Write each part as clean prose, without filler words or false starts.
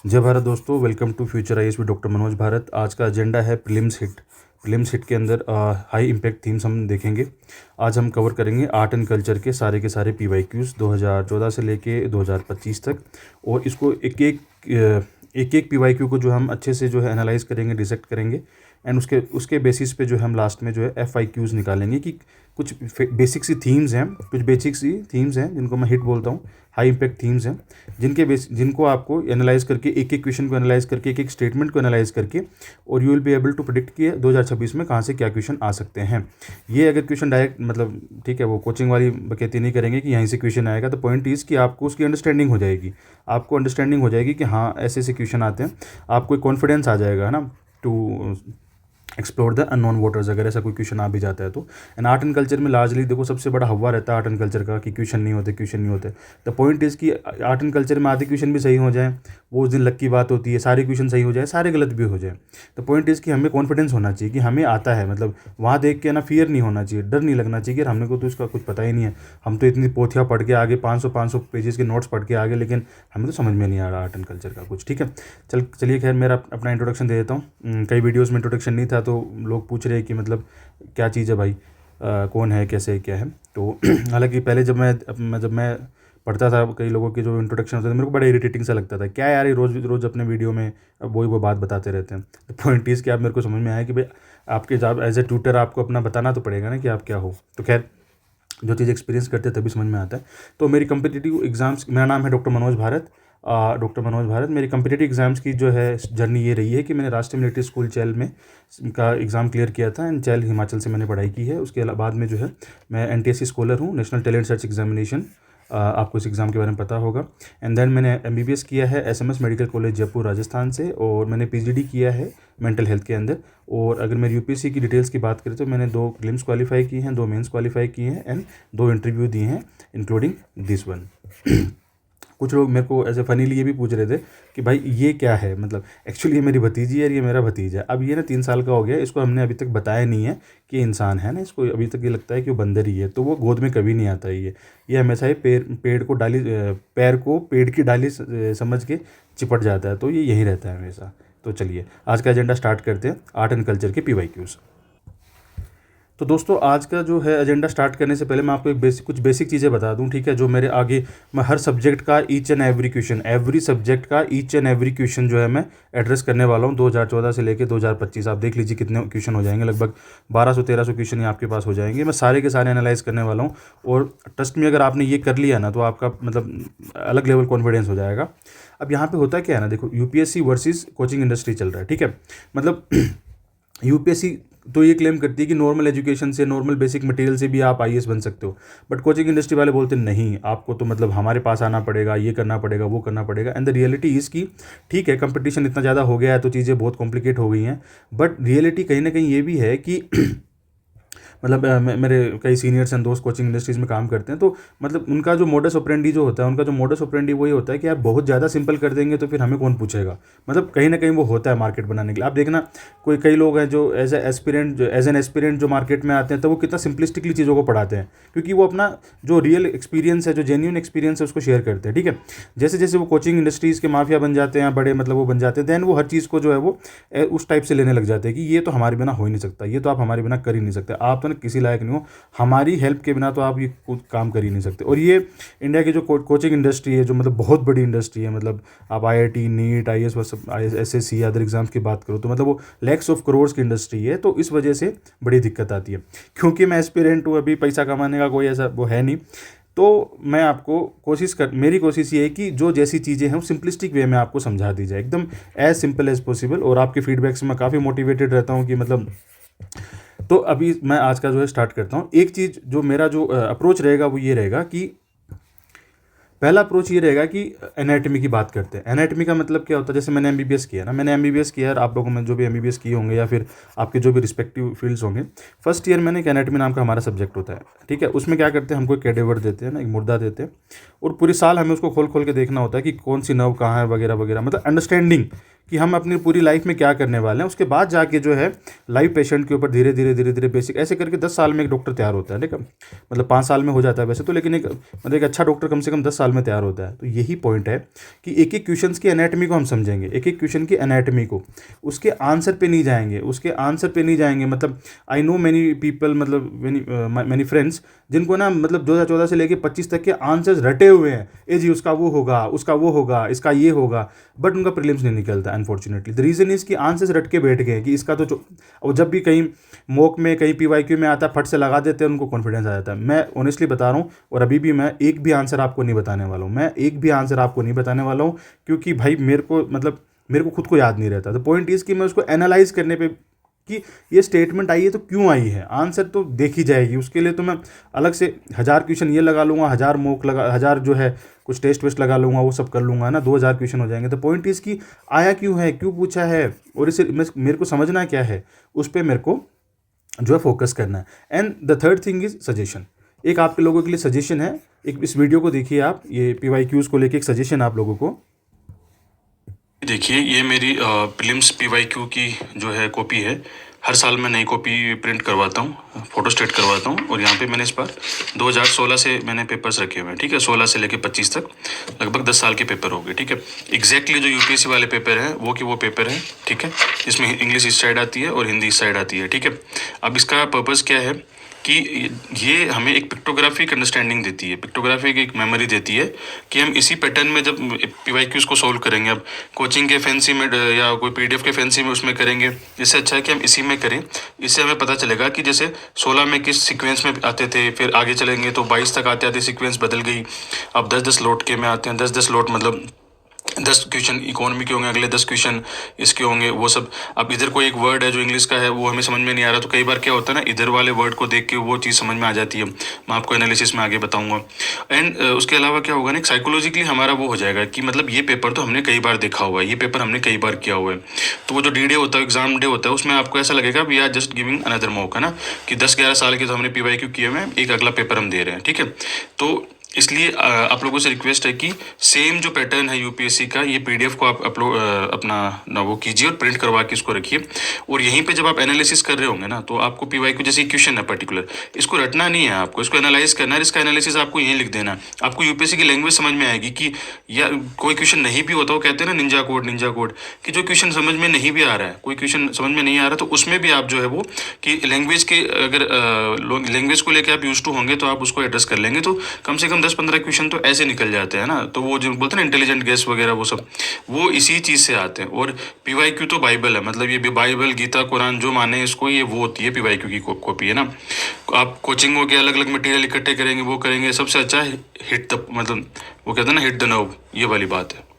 जय भारत दोस्तों, welcome to future IAS with doctor Manoj Bharat. आज का एजेंडा है प्रीलिम्स हिट के अंदर हाई इम्पैक्ट थीम्स हम देखेंगे। आज हम कवर करेंगे आर्ट एंड कल्चर के सारे पीवाईक्यूज़ 2014 से लेके 2025 तक। और इसको एक पीवाईक्यू को जो हम अच्छे से जो है एनालाइज करेंगे, डिसेक्ट करेंगे एंड उसके बेसिस पे जो है हम लास्ट में जो है एफआईक्यूज़ निकालेंगे कि कुछ बेसिक सी थीम्स हैं जिनको मैं हिट बोलता हूँ, हाई इम्पैक्ट थीम्स हैं, जिनको आपको एनालाइज करके एक क्वेश्चन को एनालाइज करके एक स्टेटमेंट को एनालाइज करके और you will be able to predict कि 2026 में कहाँ से क्या क्वेश्चन आ सकते हैं। ये अगर क्वेश्चन डायरेक्ट मतलब ठीक है, वो कोचिंग वाली बकैती नहीं करेंगे कि यहीं से क्वेश्चन आएगा। तो पॉइंट इज़ कि आपको उसकी अंडरस्टैंडिंग हो जाएगी कि हाँ ऐसे ऐसे क्वेश्चन आते हैं, आपको एक कॉन्फिडेंस आ जाएगा, है ना, to explore the unknown waters अगर ऐसा कोई क्वेश्चन आ भी जाता है तो। एंड आर्ट एंड कल्चर में लार्जली देखो सबसे बड़ा हवा रहता है आर्ट एंड कल्चर का कि क्वेश्चन नहीं होते। द पॉइंट इज़ कि आर्ट एंड कल्चर में आधे क्वेश्चन भी सही हो जाए, वो उस दिन लक की बात होती है, सारे क्वेश्चन सही हो जाए, सारे गलत भी हो जाए। द पॉइंट इज़ कि हमें कॉन्फिडेंस होना चाहिए कि हमें आता है, मतलब वहाँ देख के ना फियर नहीं होना चाहिए, डर नहीं लगना चाहिए कि हमने को तो इसका कुछ पता ही नहीं है, हम तो इतनी पोथियाँ पढ़ के आगे 500 पेजेस के नोट्स पढ़ के आगे, लेकिन हमें तो समझ में नहीं आ रहा आर्ट एंड कल्चर का कुछ। ठीक है, चलिए खैर मेरा अपना इंट्रोडक्शन दे देता हूँ। कई वीडियोज़ में इंट्रोडक्शन नहीं था तो लोग पूछ रहे हैं कि मतलब क्या चीज़ है भाई, कौन है, कैसे क्या है। तो हालांकि पहले जब मैं पढ़ता था, कई लोगों के जो इंट्रोडक्शन होते थे मेरे को बड़ा इरिटेटिंग सा लगता था, क्या यार ये रोज़ अपने वीडियो में वो बात बताते रहते हैं। तो पॉइंट इज़ कि आप मेरे को समझ में आया कि भाई आपके जब एज ए ट्यूटर आपको अपना बताना तो पड़ेगा ना कि आप क्या हो। तो खैर जो चीज़ एक्सपीरियंस करते हैं तभी समझ में आता है। तो मेरी कम्पिटिटिव एग्ज़ाम्स, मेरा नाम है डॉक्टर मनोज भारत। मेरी कम्पिटिटिव एग्ज़ाम्स की जो है जर्नी ये रही है कि मैंने राष्ट्रीय मिलिट्री स्कूल चैल में का एग्ज़ाम क्लियर किया था एंड चैल हिमाचल से मैंने पढ़ाई की है। उसके बाद में जो है मैं एनटीएससी स्कॉलर हूँ, नेशनल टैलेंट सर्च एग्जामिनेशन, आपको इस एग्ज़ाम के बारे में पता होगा। एंड देन मैंने एमबीबीएस किया है SMS medical college Jaipur Rajasthan से, और मैंने पीजीडी किया है मेंटल हेल्थ के अंदर। और अगर मेरी यूपीएससी की डिटेल्स की बात करें तो मैंने 2 प्रीलिम्स क्वालिफाई की हैं, 2 मेंस क्वालिफाई किए हैं एंड 2 इंटरव्यू दिए हैं इंक्लूडिंग दिस वन। कुछ लोग मेरे को ऐसे फनीली ये भी पूछ रहे थे कि भाई ये क्या है, मतलब एक्चुअली ये मेरी भतीजी है और ये मेरा भतीजा है। अब ये ना 3 साल का हो गया, इसको हमने अभी तक बताया नहीं है कि इंसान है ना, इसको अभी तक ये लगता है कि वो बंदर ही है, तो वो गोद में कभी नहीं आता है। ये हमेशा ही पैर को पेड़ की डाली समझ के चिपट जाता है, तो ये यहीं रहता है हमेशा। तो चलिए आज का एजेंडा स्टार्ट करते हैं, आर्ट एंड कल्चर के पीवाईक्यूज़। तो दोस्तों आज का जो है एजेंडा स्टार्ट करने से पहले मैं आपको कुछ बेसिक चीज़ें बता दूं, ठीक है, जो मेरे आगे मैं हर सब्जेक्ट का एवरी सब्जेक्ट का ईच एंड एवरी क्वेश्चन जो है मैं एड्रेस करने वाला हूं 2014 से लेके 2025। आप देख लीजिए कितने क्वेश्चन हो जाएंगे, लगभग 1200-1300 क्वेश्चन ही आपके पास हो जाएंगे। मैं सारे के सारे एनालाइज करने वाला हूँ, और ट्रस्ट में अगर आपने ये कर लिया ना तो आपका मतलब अलग लेवल कॉन्फिडेंस हो जाएगा। अब यहाँ पर होता क्या है ना, देखो यूपीएससी वर्सेज कोचिंग इंडस्ट्री चल रहा है, ठीक है, मतलब यूपीएससी तो ये क्लेम करती है कि नॉर्मल एजुकेशन से, नॉर्मल बेसिक मटेरियल से भी आप आईएएस बन सकते हो, बट कोचिंग इंडस्ट्री वाले बोलते हैं नहीं, आपको तो मतलब हमारे पास आना पड़ेगा, ये करना पड़ेगा, वो करना पड़ेगा। एंड द रियलिटी इज़ की ठीक है, कंपटीशन इतना ज़्यादा हो गया है तो चीज़ें बहुत कॉम्प्लिकेट हो गई हैं, बट रियलिटी कहीं ना कहीं ये भी है कि मतलब मेरे कई सीनियर्स एंड दोस्त कोचिंग इंडस्ट्रीज़ में काम करते हैं, तो मतलब उनका जो मोडस ऑपरेंडी जो होता है, उनका जो मोडस ऑपरेंडी वही होता है कि आप बहुत ज़्यादा सिंपल कर देंगे तो फिर हमें कौन पूछेगा। मतलब कहीं ना कहीं वो होता है मार्केट बनाने के लिए। आप देखना कई लोग हैं जो एज एन एस्पिरेंट जो मार्केट में आते हैं, तो वो कितना सिंपलिस्टिकली चीज़ों को पढ़ाते हैं, क्योंकि वो अपना जो रियल एक्सपीरियंस है, जो जेन्यून एक्सपीरियंस है, उसको शेयर करते हैं। ठीक है, जैसे जैसे वो कोचिंग इंडस्ट्रीज़ के माफिया बन जाते हैं, बड़े मतलब वो बन जाते हैं, दैन वो हर चीज़ को जो है वो उस टाइप से लेने लग जाते हैं कि ये तो हमारे बिना हो ही नहीं सकता, ये तो आप हमारे बिना कर ही नहीं सकते, आप तो ना किसी लायक नहीं हो, हमारी हेल्प के बिना तो आप ये कुछ काम कर ही नहीं सकते। और ये इंडिया की जो कोचिंग इंडस्ट्री है, जो मतलब बहुत बड़ी इंडस्ट्री है, मतलब आप IIT, NEET, IAS, SSC, other exams की बात करो तो मतलब वो लैक्स ऑफ करोड्स की इंडस्ट्री है। तो इस वजह से बड़ी दिक्कत आती है। क्योंकि मैं एस्पिरेंट हूँ, अभी पैसा कमाने का कोई ऐसा वो है नहीं, तो मैं आपको मेरी कोशिश ये है कि जो जैसी चीज़ें हैं वो सिंपलिस्टिक वे में आपको समझा दी जाए, एकदम एज सिंपल एज पॉसिबल। और आपके फीडबैक से मैं काफ़ी मोटिवेटेड रहता हूँ कि मतलब, तो अभी मैं आज का जो है स्टार्ट करता हूँ। एक चीज़ जो मेरा जो अप्रोच रहेगा वो ये रहेगा कि पहला अप्रोच ये रहेगा कि एनाटॉमी की बात करते हैं। एनाटॉमी का मतलब क्या होता है, जैसे मैंने एमबीबीएस किया ना, मैंने एमबीबीएस किया है, आप लोगों में जो भी एमबीबीएस किए होंगे या फिर आपके जो भी रिस्पेक्टिव फील्ड्स होंगे, फर्स्ट ईयर में एक एनाटॉमी नाम का हमारा सब्जेक्ट होता है। ठीक है, उसमें क्या करते हैं, हमको एक कैडेवर देते हैं ना, एक मुर्दा देते हैं, और पूरी साल हमें उसको खोल खोल के देखना होता है कि कौन सी नर्व कहाँ है वगैरह वगैरह, मतलब अंडरस्टैंडिंग कि हम अपनी पूरी लाइफ में क्या करने वाले हैं, उसके बाद जाके जो है लाइव पेशेंट के ऊपर धीरे धीरे बेसिक ऐसे करके 10 साल में एक डॉक्टर तैयार होता है। ठीक है, मतलब 5 साल में हो जाता है वैसे तो, लेकिन एक अच्छा डॉक्टर कम से कम 10 साल में तैयार होता है। तो यही पॉइंट है कि एक एक क्वेश्चन की एनाटमी को हम समझेंगे, एक एक क्वेश्चन की एनाटमी को, उसके आंसर पे नहीं जाएंगे। मतलब आई नो मैनी पीपल, मतलब मैनी फ्रेंड्स जिनको ना मतलब 2014 से लेके 25 तक के आंसर्स रटे हुए हैं, ए जी उसका वो होगा, इसका ये होगा, बट उनका प्रीलिम्स नहीं निकलता अनफॉर्चुनेटली। द रीज़न इज़ कि आंसर्स रट के बैठ गए कि इसका तो और जब भी कहीं मॉक में कहीं पीवाईक्यू में आता है फट से लगा देते हैं, उनको कॉन्फिडेंस आ जाता है। मैं ऑनेस्टली बता रहा हूँ, और अभी भी मैं एक भी आंसर आपको नहीं बताने वाला हूँ, क्योंकि भाई मेरे को खुद को याद नहीं रहता। तो पॉइंट इज़ कि मैं उसको एनालाइज करने पे कि ये स्टेटमेंट आई है तो क्यों आई है, आंसर तो देखी जाएगी, उसके लिए तो मैं अलग से 1000 क्वेश्चन ये लगा लूँगा, 1000 जो है कुछ टेस्ट वेस्ट लगा लूँगा, वो सब कर लूँगा ना, 2000 क्वेश्चन हो जाएंगे। तो पॉइंट इज़ कि आया क्यों है, क्यों पूछा है, और इसे मेरे को समझना क्या है, उस पर मेरे को जो है फोकस करना है। And the third thing is suggestion. एक आपके लोगों के लिए सजेशन है, एक इस वीडियो को देखिए आप, ये PYQs को लेके एक सजेशन आप लोगों को देखिए। ये मेरी प्रीलिम्स PYQ की जो है कॉपी है। हर साल मैं नई कॉपी प्रिंट करवाता हूँ, फोटोस्टेट करवाता हूँ, और यहाँ पे मैंने इस बार 2016 से मैंने पेपर्स रखे हुए हैं। ठीक है, 16 से लेके 25 तक लगभग 10 साल के पेपर हो गए। ठीक है, एग्जैक्टली जो UPSC वाले पेपर हैं वो पेपर है। ठीक है, इसमें इंग्लिश इस साइड आती है और हिंदी इस साइड आती है। ठीक है, अब इसका पर्पज़ क्या है कि ये हमें एक पिक्टोग्राफिक अंडरस्टैंडिंग देती है, पिक्टोग्राफिक एक मेमोरी देती है कि हम इसी पैटर्न में जब PYQs को सोल्व करेंगे, अब कोचिंग के फैंसी में या कोई PDF के फैंसी में उसमें करेंगे, इससे अच्छा है कि हम इसी में करें। इससे हमें पता चलेगा कि जैसे 16 में किस सीक्वेंस में आते थे, फिर आगे चलेंगे तो 22 तक आते आते सीक्वेंस बदल गई, अब 10-10 लोट के में आते हैं। 10-10 लोट मतलब 10 क्वेश्चन इकोनॉमी के होंगे, अगले 10 क्वेश्चन इसके होंगे, वो सब। अब इधर कोई एक वर्ड है जो इंग्लिश का है, वो हमें समझ में नहीं आ रहा, तो कई बार क्या होता है ना, इधर वाले वर्ड को देख के वो चीज़ समझ में आ जाती है। मैं आपको एनालिसिस में आगे बताऊंगा। एंड उसके अलावा क्या होगा ना, साइकोलॉजिकली हमारा वो हो जाएगा कि मतलब ये पेपर तो हमने कई बार देखा हुआ है, ये पेपर हमने कई बार किया हुआ है। तो वो जो D-Day होता है, एग्जाम डे होता है, उसमें आपको ऐसा लगेगा we are just giving another mock, है ना, कि 10-11 साल के तो हमने PYQ किए हुए हैं, एक अगला पेपर हम दे रहे हैं। ठीक है, तो इसलिए आप लोगों से रिक्वेस्ट है कि सेम जो पैटर्न है UPSC का, ये PDF को आप अपलोड अपना ना वो कीजिए और प्रिंट करवा के इसको रखिए। और यहीं पे जब आप एनालिसिस कर रहे होंगे ना, तो आपको PYQ जैसे क्वेश्चन है पर्टिकुलर, इसको रटना नहीं है, आपको इसको एनालाइज करना है। इसका एनालिसिस आपको यहीं लिख देना है, आपको UPSC की लैंग्वेज समझ में आएगी कि या कोई क्वेश्चन नहीं भी होता, वो कहते हैं ना निंजा कोड, कि जो क्वेश्चन समझ में नहीं भी आ रहा है, कोई क्वेश्चन समझ में नहीं आ रहा, तो उसमें भी आप जो है वो कि लैंग्वेज के अगर लैंग्वेज को लेकर आप यूज टू होंगे तो आप उसको एड्रेस कर लेंगे, तो कम से कम 10-15 क्वेश्चन तो ऐसे निकल जाते हैं ना। तो वो जो बोलते हैं ना इंटेलिजेंट गेस वगैरह, वो सब वो इसी चीज़ से आते हैं। और PYQ तो बाइबल है, मतलब ये बाइबल, गीता, कुरान जो माने इसको, ये वो होती है PYQ की कॉपी, है ना। आप कोचिंग के अलग अलग मटेरियल इकट्ठे करेंगे, वो करेंगे, सबसे अच्छा है हिट द, मतलब वो कहते हैं ना हिट द नर्व, ये वाली बात है।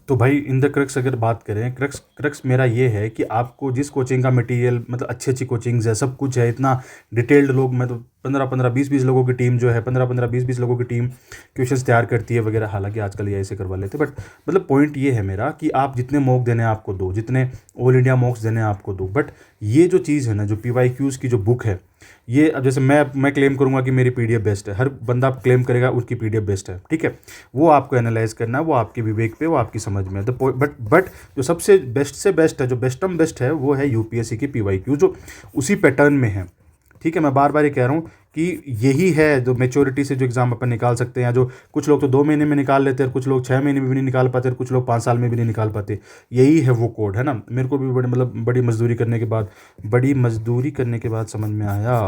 तो भाई इन द क्रक्स अगर बात करें, क्रक्स मेरा ये है कि आपको जिस कोचिंग का मटेरियल, मतलब अच्छी कोचिंग्स है, सब कुछ है, इतना डिटेल्ड लोग, मैं तो 15-15 20-20 लोगों की टीम जो है, 15-15 20-20 लोगों की टीम क्वेश्चंस तैयार करती है वगैरह। हालांकि आजकल ये ऐसे करवा लेते, बट मतलब पॉइंट ये है मेरा कि आप जितने मॉक देने आपको दो, जितने ऑल इंडिया मॉक्स देने आपको दो, बट ये जो चीज़ है ना, जो PYQs की जो बुक है, ये अब जैसे मैं क्लेम करूंगा कि मेरी PDF बेस्ट है, हर बंदा क्लेम करेगा उसकी PDF बेस्ट है। ठीक है, वो आपको एनालाइज करना है, वो आपके विवेक पे, वो आपकी समझ में है। तो बट जो सबसे बेस्ट से बेस्ट है, जो बेस्टम बेस्ट है, वो है UPSC की PYQ, जो उसी पैटर्न में है। ठीक है, मैं बार बार ये कह रहा हूँ कि यही है जो मेच्योरिटी से जो एग्ज़ाम अपन निकाल सकते हैं, या जो कुछ लोग तो 2 महीने में निकाल लेते हैं, कुछ लोग 6 महीने में भी नहीं निकाल पाते, और कुछ लोग 5 साल में भी नहीं निकाल पाते। यही है वो कोड, है ना। मेरे को भी बड़ी मजदूरी करने के बाद समझ में आया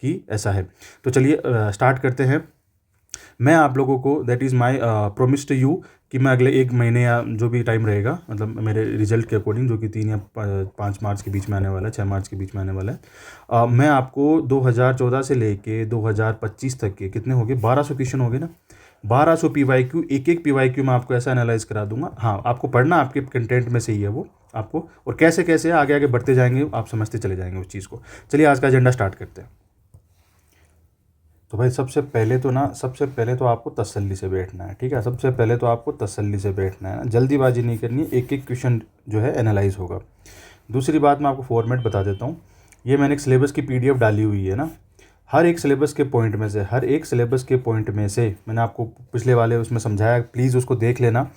कि ऐसा है। तो चलिए स्टार्ट करते हैं। मैं आप लोगों को, that is my promise to you, कि मैं अगले 1 महीने या जो भी टाइम रहेगा, मतलब मेरे रिजल्ट के अकॉर्डिंग, जो कि 3 या 5 मार्च के बीच में आने वाला है, 6 मार्च के बीच में आने वाला है, मैं आपको 2014 से लेके 2025 तक के कितने हो गए, 1200 क्वेश्चन हो गए ना, 1200 PYQ, एक PYQ मैं आपको ऐसा एनालाइज करा दूंगा। हाँ, आपको पढ़ना आपके कंटेंट में से ही है वो आपको, और कैसे कैसे आगे आगे बढ़ते जाएंगे आप समझते चले जाएंगे उस चीज़ को। चलिए आज का एजेंडा स्टार्ट करते हैं। तो भाई सबसे पहले तो आपको तसल्ली से बैठना है। ठीक है, सबसे पहले तो आपको तसल्ली से बैठना है ना, जल्दीबाजी नहीं करनी है, एक एक क्वेश्चन जो है एनालाइज होगा। दूसरी बात, मैं आपको फॉर्मेट बता देता हूँ। ये मैंने एक सिलेबस की PDF डाली हुई है ना, हर एक सिलेबस के पॉइंट में से मैंने आपको पिछले वाले उसमें समझाया, प्लीज़ उसको देख लेना।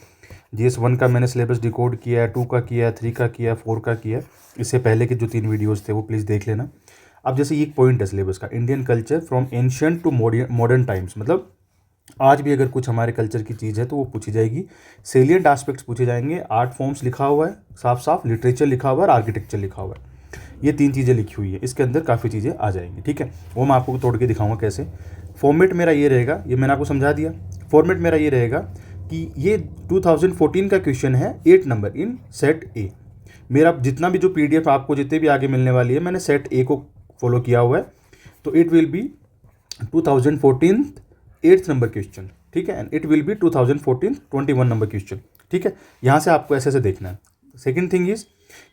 GS1 का मैंने सिलेबस डिकोड किया है, 2 का किया है, 3 का किया है, 4 का किया है। इससे पहले के जो 3 वीडियोज़ थे वो प्लीज़ देख लेना। अब जैसे ये एक पॉइंट है सिलेबस का, Indian culture from ancient to modern times, मतलब आज भी अगर कुछ हमारे कल्चर की चीज़ है तो वो पूछी जाएगी। सेलिएंट एस्पेक्ट्स पूछे जाएंगे, आर्ट फॉर्म्स लिखा हुआ है साफ साफ, लिटरेचर लिखा हुआ है और आर्किटेक्चर लिखा हुआ है। ये 3 चीज़ें लिखी हुई है, इसके अंदर काफ़ी चीज़ें आ जाएंगी, ठीक है। वो मैं आपको तोड़ के दिखाऊंगा कैसे। फॉर्मेट मेरा ये रहेगा, ये मैंने आपको समझा दिया। फॉर्मेट मेरा ये रहेगा कि ये 2014 का क्वेश्चन है, 8 नंबर इन सेट ए। मेरा जितना भी जो PDF आपको जितने भी आगे मिलने वाली है, मैंने सेट ए को फॉलो किया हुआ है। तो it will be 2014 8th number question, ठीक है। And it will be 2014 21 number question, ठीक है। यहाँ से आपको ऐसे ऐसे देखना है। सेकेंड थिंग इज़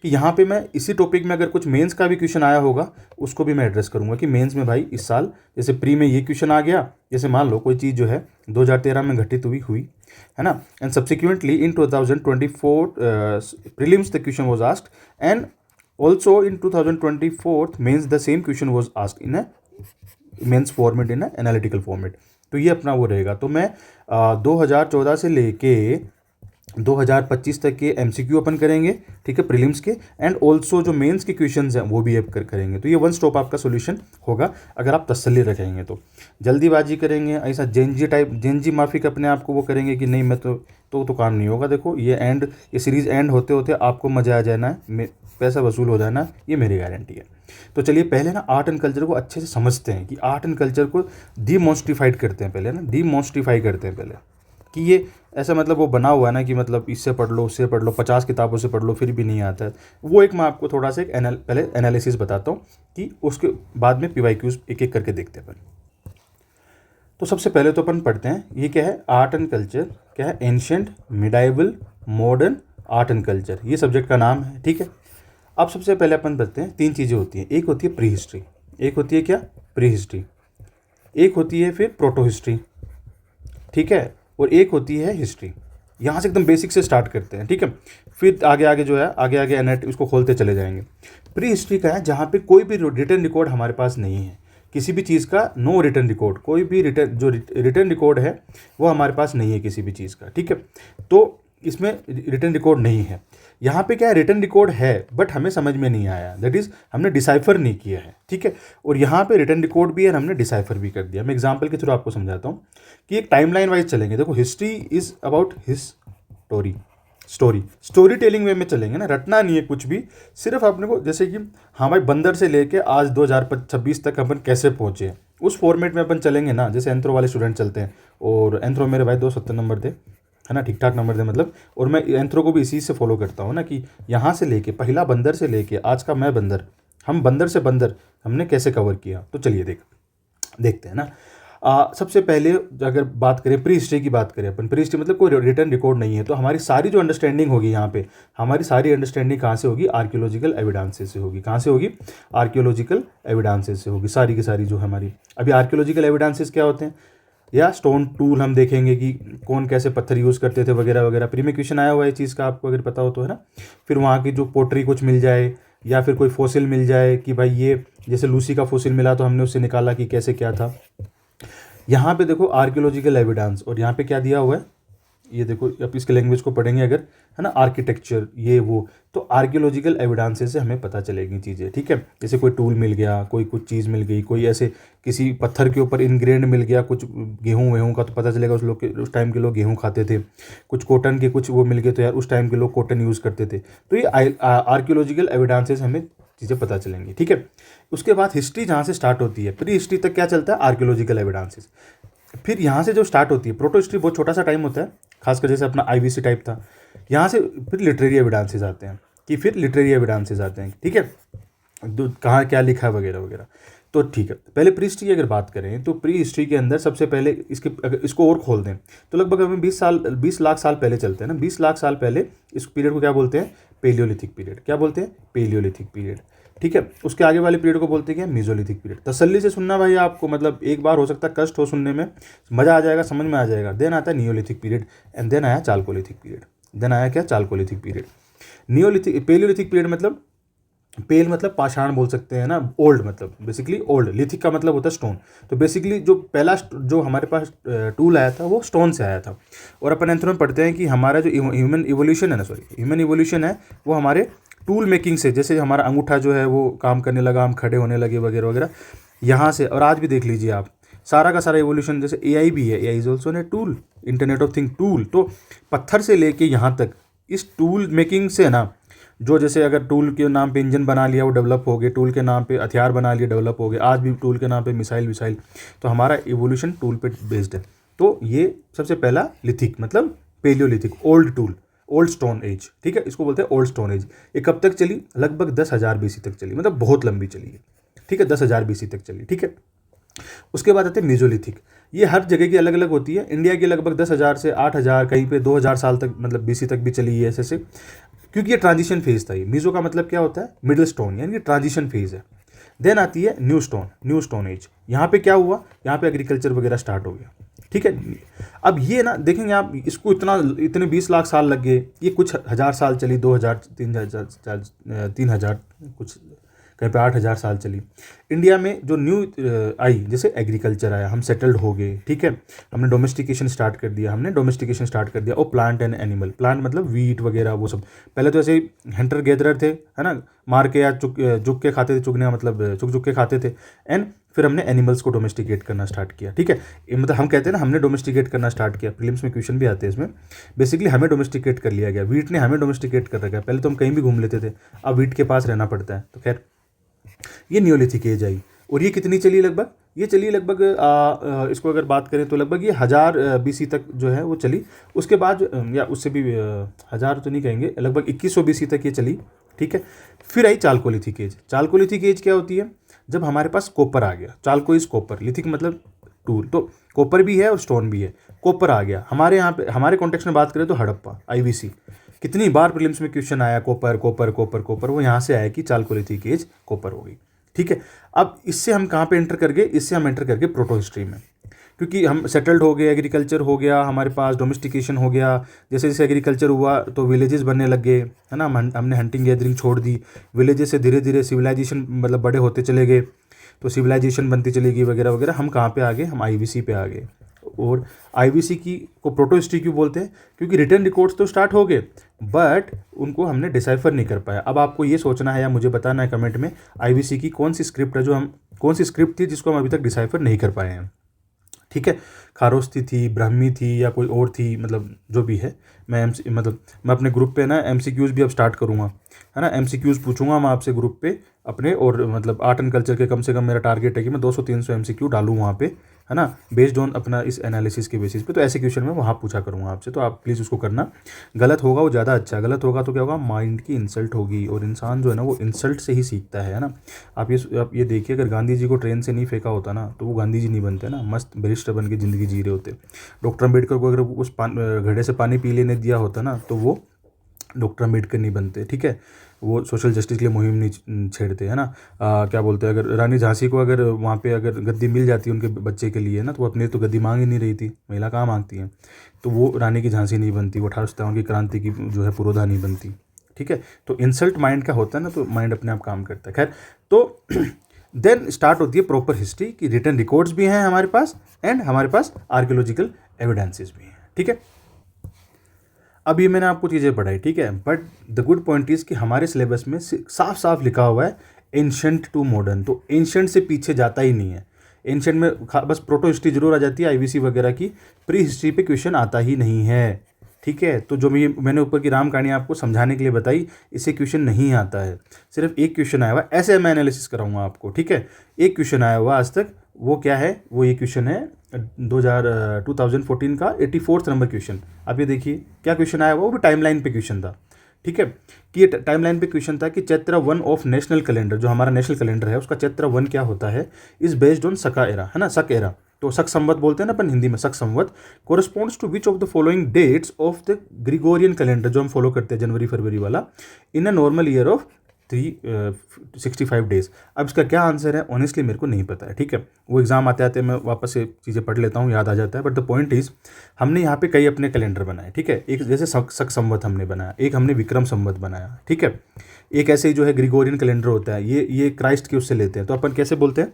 कि यहाँ पे मैं इसी टॉपिक में अगर कुछ मेंस का भी क्वेश्चन आया होगा उसको भी मैं एड्रेस करूँगा कि मेंस में भाई इस साल जैसे प्री में ये क्वेश्चन आ गया, जैसे मान लो कोई चीज़ जो है 2013 में घटित हुई है ना, and subsequently in 2024 prelims the question was asked and also in 2024 mains the same question was asked in a mains format, in a analytical format. तो ये अपना वो रहेगा। तो मैं 2014 से लेके 2025 तक के MCQ अपन करेंगे, ठीक है, प्रीलिम्स के, एंड ऑल्सो जो मेंस के क्वेश्चंस हैं वो भी अब करेंगे। तो ये वन स्टॉप आपका सोल्यूशन होगा अगर आप तसल्ली रखेंगे। तो जल्दीबाजी करेंगे, ऐसा जेनजी माफिक अपने आप को वो करेंगे कि नहीं मैं तो काम नहीं होगा। देखो ये सीरीज़ एंड होते होते आपको मज़ा आ जाना है, पैसा वसूल हो जाना, ये मेरी गारंटी है। तो चलिए पहले ना आर्ट एंड कल्चर को अच्छे से समझते हैं कि आर्ट एंड कल्चर को डीमोस्टिफाइड करते हैं पहले ना, डीमोस्टिफाई करते हैं पहले कि ये ऐसा मतलब वो बना हुआ है ना कि मतलब इससे पढ़ लो उससे पढ़ लो 50 किताबों से पढ़ लो फिर भी नहीं आता है। वो एक मैं आपको थोड़ा सा पहले एनालिसिस बताता हूँ कि उसके बाद में PYQs एक एक करके देखते हैं अपन। तो सबसे पहले तो अपन पढ़ते हैं ये क्या है, आर्ट एंड कल्चर क्या है, ancient, medieval, modern art and culture, ये सब्जेक्ट का नाम है, ठीक है। अब सबसे पहले अपन पढ़ते हैं 3 चीज़ें होती हैं, एक होती है प्री हिस्ट्री, एक होती है क्या प्री हिस्ट्री, एक होती है फिर प्रोटो हिस्ट्री, ठीक है, और एक होती है हिस्ट्री। यहाँ से एकदम बेसिक से स्टार्ट करते हैं, ठीक है, फिर आगे आगे जो है आगे एनेट उसको खोलते चले जाएंगे। प्री हिस्ट्री का है जहाँ पे कोई भी रिटर्न रिकॉर्ड हमारे पास नहीं है, किसी भी चीज़ का नो रिटर्न रिकॉर्ड, कोई भी रिटर्न रिकॉर्ड है वो हमारे पास नहीं है किसी भी चीज़ का, ठीक है। तो इसमें रिटर्न रिकॉर्ड नहीं है। यहाँ पे क्या है, रिटर्न रिकॉर्ड है बट हमें समझ में नहीं आया, दैट इज़ हमने डिसाइफर नहीं किया है, ठीक है। और यहाँ पे रिटर्न रिकॉर्ड भी है और हमने डिसाइफर भी कर दिया। मैं एग्जांपल के थ्रू आपको समझाता हूँ कि एक टाइमलाइन वाइज चलेंगे। देखो history is about story telling way में चलेंगे ना, रटना नहीं है कुछ भी, सिर्फ अपने को जैसे कि हाँ भाई बंदर से लेके आज 2026 तक अपन कैसे पहुँचे उस फॉर्मेट में अपन चलेंगे ना। जैसे एंथ्रो वाले स्टूडेंट चलते हैं, और एंथ्रो मेरे भाई 270 नंबर थे, है ना, ठीक ठाक नंबर थे मतलब। और मैं एंथ्रो को भी इसी से फॉलो करता हूँ ना कि यहाँ से लेके पहला बंदर से लेके आज का मैं बंदर, हम बंदर से बंदर हमने कैसे कवर किया। तो चलिए देखते हैं ना। सबसे पहले अगर बात करें प्री हिस्ट्री की, बात करें अपन, प्री हिस्ट्री मतलब कोई रिटर्न रिकॉर्ड नहीं है। तो हमारी सारी जो अंडरस्टैंडिंग होगी यहाँ पे, हमारी सारी अंडरस्टैंडिंग कहाँ से होगी, आर्कियोलॉजिकल एविडेंसेस से होगी। कहाँ से होगी, आर्कियोलॉजिकल एविडेंसेस से होगी सारी की सारी। जो हमारी अभी आर्कियोलॉजिकल एविडेंसेस क्या होते हैं, या स्टोन टूल हम देखेंगे कि कौन कैसे पत्थर यूज़ करते थे वगैरह वगैरह। प्री में क्वेश्चन आया हुआ है चीज़ का, आपको अगर पता हो तो, है ना। फिर वहाँ की जो पोट्री कुछ मिल जाए या फिर कोई फॉसिल मिल जाए कि भाई ये जैसे लूसी का फॉसिल मिला तो हमने उससे निकाला कि कैसे क्या था। यहाँ पे देखो आर्कियोलॉजिकल एविडेंस, और यहाँ पे क्या दिया हुआ है ये देखो, अब इसके लैंग्वेज को पढ़ेंगे अगर, है ना, आर्किटेक्चर ये वो, तो आर्कियोलॉजिकल एविडेंसेस से हमें पता चलेगी चीज़ें, ठीक है। जैसे कोई टूल मिल गया, कोई कुछ चीज़ मिल गई, कोई ऐसे किसी पत्थर के ऊपर इनग्रेंड मिल गया, कुछ गेहूँ वेहूँ का, तो पता चलेगा उस टाइम के लोग गेहूँ खाते थे। कुछ कॉटन के कुछ वो मिल गए तो यार उस टाइम के लोग कॉटन यूज़ करते थे। तो ये आर्कियोलॉजिकल एविडेंसेस हमें चीज़ें पता चलेंगी, ठीक है। उसके बाद हिस्ट्री जहाँ से स्टार्ट होती है, प्री हिस्ट्री तक क्या चलता है, आर्कियोलॉजिकल एविडेंसेस। फिर यहाँ से जो स्टार्ट होती है प्रोटो हिस्ट्री, बहुत छोटा सा टाइम होता है, खासकर जैसे अपना IVC टाइप था। यहाँ से फिर लिटरेरी एविडेंसेस आते हैं ठीक है, कहाँ क्या लिखा है वगैरह वगैरह। तो ठीक है, पहले प्री हिस्ट्री की अगर बात करें तो प्री हिस्ट्री के अंदर सबसे पहले अगर इसको और खोल दें तो लगभग हमें 20 लाख साल पहले चलते हैं ना। 20 लाख साल पहले इस पीरियड को क्या बोलते हैं, पेलियोलिथिक पीरियड। क्या बोलते हैं, पेलियोलिथिक पीरियड, ठीक है। उसके आगे वाले पीरियड को बोलते हैं क्या, मेसोलिथिक पीरियड। तसल्ली से सुनना भाई आपको, मतलब एक बार हो सकता है कष्ट हो सुनने में, मज़ा आ जाएगा, समझ में आ जाएगा। देन आता है नियोलिथिक पीरियड, एंड देन आया चालकोलिथिक पीरियड। देन आया क्या, चालकोलिथिक पीरियड। पेलियोलिथिक पीरियड मतलब पेल मतलब पाषाण बोल सकते हैं ना, ओल्ड मतलब बेसिकली ओल्ड, लिथिक का मतलब होता है स्टोन। तो बेसिकली जो पहला जो हमारे पास टूल आया था वो स्टोन से आया था। और अपन एंथ्रो में पढ़ते हैं कि हमारा जो ह्यूमन इवोल्यूशन है ना, सॉरी ह्यूमन इवोल्यूशन है वो हमारे टूल मेकिंग से, जैसे हमारा अंगूठा जो है वो काम करने लगा, हम खड़े होने लगे वगैरह वगैरह, यहाँ से। और आज भी देख लीजिए आप, सारा का सारा इवोल्यूशन, जैसे एआई भी है, AI is also a tool, internet of thing tool. तो पत्थर से लेके यहाँ तक इस टूल मेकिंग से ना, जो जैसे अगर टूल के नाम पे इंजन बना लिया वो डेवलप हो गए, टूल के नाम पे हथियार बना लिए डेवलप हो गए, आज भी टूल के नाम पे मिसाइल विसाइल। तो हमारा इवोल्यूशन टूल पे बेस्ड है। तो ये सबसे पहला लिथिक मतलब palaeolithic, old tool, old stone age, ठीक है, इसको बोलते हैं ओल्ड स्टोन एज। ये कब तक चली? लगभग 10,000 BC तक चली, मतलब बहुत लंबी चली है, ठीक है, 10,000 BC तक चली, ठीक है। उसके बाद आते हैं मेजोलिथिक। ये हर जगह की अलग अलग होती है। इंडिया की लगभग 10,000 से 8,000, कहीं पे 2,000 साल तक मतलब BC तक भी चली है ऐसे, क्योंकि ये ट्रांजिशन फेज था। ये मीजो का मतलब क्या होता है? मिडिल स्टोन, यानी कि ट्रांजिशन फेज है। देन आती है new stone, new stone age. यहाँ पे क्या हुआ? यहाँ पे एग्रीकल्चर वगैरह स्टार्ट हो गया, ठीक है। अब ये ना देखेंगे आप, इसको इतने 20 लाख साल लग गए, ये कुछ हज़ार साल चली, 2,000, 3,000 कुछ, कहीं पे 8,000 साल चली। इंडिया में जो न्यू आई, जैसे एग्रीकल्चर आया, हम सेटल्ड हो गए, ठीक है, हमने डोमेस्टिकेशन स्टार्ट कर दिया। और प्लांट एंड एनिमल, प्लांट मतलब वीट वगैरह वो सब। पहले तो ऐसे हंटर गैदरर थे, है ना, मार के या चुग के खाते थे, चुगने मतलब चुग के खाते थे। एंड फिर हमने एनिमल्स को डोमेस्टिकेट करना स्टार्ट किया, ठीक है। मतलब हम कहते हैं ना, हमने डोमेस्टिकेट करना स्टार्ट किया। प्रीलिम्स में क्वेश्चन भी आते हैं इसमें। बेसिकली हमें डोमेस्टिकेट कर लिया गया, वीट ने हमें डोमेस्टिकेट कर रखा है। पहले तो हम कहीं भी घूम लेते थे, अब वीट के पास रहना पड़ता है। तो खैर, ये न्योलिथिक एज आई। और ये कितनी चली? लगभग ये चली लगभग इसको अगर बात करें तो लगभग ये 1000 BC तक जो है वो चली। उसके बाद या उससे भी 1000 तो नहीं कहेंगे, लगभग 2100 BC तक ये चली, ठीक है। फिर आई चालकोलिथिक एज। चालकोलिथिक एज क्या होती है? जब हमारे पास कॉपर आ गया। चालको इज कॉपर, लिथिक मतलब टूल, तो कॉपर भी है और स्टोन भी है। कॉपर आ गया हमारे यहाँ पे, हमारे कॉन्टेक्स्ट में बात करें तो हड़प्पा, IVC। कितनी बार प्रीलिम्स में क्वेश्चन आया कॉपर कॉपर कॉपर कॉपर, वो यहाँ से आया कि चालकोलिथिक एज कॉपर हो गई, ठीक है। अब इससे हम कहाँ पे एंटर कर गए? इससे हम एंटर कर गए प्रोटो हिस्ट्री में, क्योंकि हम सेटल्ड हो गए, एग्रीकल्चर हो गया हमारे पास, डोमेस्टिकेशन हो गया। जैसे जैसे एग्रीकल्चर हुआ तो विलेजेस बनने लग गए, है ना, हमने हंटिंग गैदरिंग छोड़ दी। विलेजेस से धीरे धीरे सिविलाइजेशन मतलब बड़े होते चले गए, तो सिविलाइजेशन बनती चली गई वगैरह वगैरह। हम कहाँ पे आ गए? हम IVC पे आ गए। और IVC की को प्रोटो हिस्ट्री क्यों बोलते हैं? क्योंकि रिटर्न रिकॉर्ड्स तो स्टार्ट हो गए, बट उनको हमने डिसाइफर नहीं कर पाया। अब आपको ये सोचना है या मुझे बताना है कमेंट में, IVC की कौन सी स्क्रिप्ट है जो हम, कौन सी स्क्रिप्ट थी जिसको हम अभी तक डिसाइफर नहीं कर पाए हैं, ठीक है। खारोस्ती थी, ब्राह्मी थी, या कोई और थी, मतलब जो भी है। मैं अपने ग्रुप पे ना MCQs भी अब स्टार्ट करूँगा, है ना। MCQs पूछूंगा मैं आपसे ग्रुप पे अपने, और मतलब आर्ट एंड कल्चर के कम से कम मेरा टारगेट है कि मैं 200-300 MCQ डालूँ वहाँ पे, है ना, बेस्ड ऑन अपना इस एनालिसिस के बेसिस पे। तो ऐसे क्वेश्चन मैं वहाँ पूछा करूँगा आपसे, तो आप प्लीज़ उसको करना। गलत होगा वो ज़्यादा अच्छा, गलत होगा तो क्या होगा? माइंड की इंसल्ट होगी, और इंसान जो है ना वो इंसल्ट से ही सीखता है ना। आप ये देखिए, अगर गांधी जी को ट्रेन से नहीं फेंका होता ना तो वो गांधी जी नहीं बनते ना, मस्त बैरिस्टर बन के ज़िंदगी जी रहे होते। डॉक्टर अम्बेडकर को अगर उस घड़े से पानी पी लेने दिया होता ना तो वो डॉक्टर अम्बेडकर नहीं बनते, ठीक है। वो सोशल जस्टिस के लिए मुहिम नहीं छेड़ते, है ना। क्या बोलते हैं, अगर रानी झांसी को अगर वहाँ पे अगर गद्दी मिल जाती उनके बच्चे के लिए ना, तो वो अपने तो गद्दी मांग ही नहीं रही थी, महिला कहाँ मांगती हैं। तो वो रानी की झांसी नहीं बनती, वो 1857 की क्रांति की जो है पुरोधा नहीं बनती, ठीक है। तो इंसल्ट माइंड का होता है ना, तो माइंड अपने आप काम करता है। खैर, तो देन स्टार्ट होती है प्रॉपर हिस्ट्री की, रिटन रिकॉर्ड्स भी हैं हमारे पास, एंड हमारे पास आर्कियोलॉजिकल एविडेंसेस भी हैं, ठीक है। अब ये मैंने आपको चीज़ें पढ़ाई, ठीक है, but the good point is कि हमारे सिलेबस में साफ साफ लिखा हुआ है एंशंट टू मॉडर्न, तो एंशंट से पीछे जाता ही नहीं है। एंशंट में बस प्रोटो हिस्ट्री जरूर आ जाती है IVC वगैरह की, प्री हिस्ट्री पे क्वेश्चन आता ही नहीं है, ठीक है। तो जो मैंने ऊपर की राम कहानी आपको समझाने के लिए बताई, इससे क्वेश्चन नहीं आता है। सिर्फ एक क्वेश्चन आया हुआ, ऐसे मैं एनालिसिस कराऊंगा आपको, ठीक है। एक क्वेश्चन आया हुआ आज तक, वो क्या है? वो ये क्वेश्चन है 2014 का 84वां नंबर क्वेश्चन। आप ये देखिए क्या क्वेश्चन आया हुआ, वो भी टाइमलाइन पे क्वेश्चन था, ठीक है। कि ये टाइमलाइन पे क्वेश्चन था कि चैत्र 1 ऑफ नेशनल कैलेंडर, जो हमारा नेशनल कैलेंडर है उसका चैत्र 1 क्या होता है, इज बेस्ड ऑन सका एरा, है ना, सक एरा। तो सक संवत बोलते हैं ना अपन हिंदी में, Saka Samvat corresponds to which of the following dates of the Gregorian calendar, जो हम फॉलो करते हैं जनवरी फरवरी वाला, in a normal year of 365 days. अब इसका क्या आंसर है ऑनेस्टली मेरे को नहीं पता है, ठीक है। वो एग्ज़ाम आते आते मैं वापस से चीज़ें पढ़ लेता हूँ, याद आ जाता है। बट द पॉइंट इज़ हमने यहाँ पे कई अपने कैलेंडर बनाए, ठीक है। एक जैसे शक संवत हमने बनाया, एक हमने विक्रम संवत बनाया, ठीक है। एक ऐसे ही जो है ग्रिगोरियन कैलेंडर होता है, ये क्राइस्ट के उससे लेते हैं। तो अपन कैसे बोलते हैं,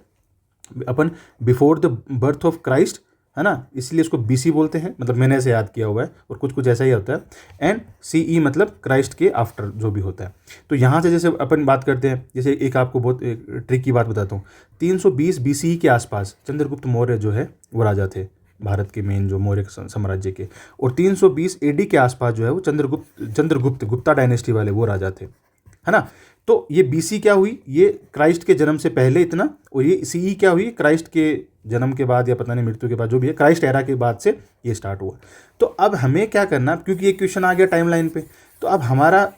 अपन before the birth of Christ, है ना, इसलिए इसको बीसी बोलते हैं, मतलब मैंने ऐसे याद किया हुआ है। और कुछ कुछ ऐसा ही होता है। एंड सीई मतलब क्राइस्ट के आफ्टर जो भी होता है। तो यहाँ से जैसे अपन बात करते हैं, जैसे एक आपको बहुत ट्रिक की बात बताता हूँ। 320 बीसीई के आसपास चंद्रगुप्त मौर्य जो है वो राजा थे भारत के मेन जो मौर्य साम्राज्य के। और 320 एडी के आसपास जो है वो चंद्रगुप्त गुप्ता डायनेस्टी वाले वो राजा थे, है ना। तो ये बीसी क्या हुई, ये क्राइस्ट के जन्म से पहले इतना, और ये सीई क्या हुई, क्राइस्ट के जन्म के बाद या पता नहीं मृत्यु के बाद, जो भी है क्राइस्ट एरा के बाद से ये स्टार्ट हुआ। तो अब हमें क्या करना, क्योंकि ये क्वेश्चन आ गया टाइमलाइन पे, तो अब हमारा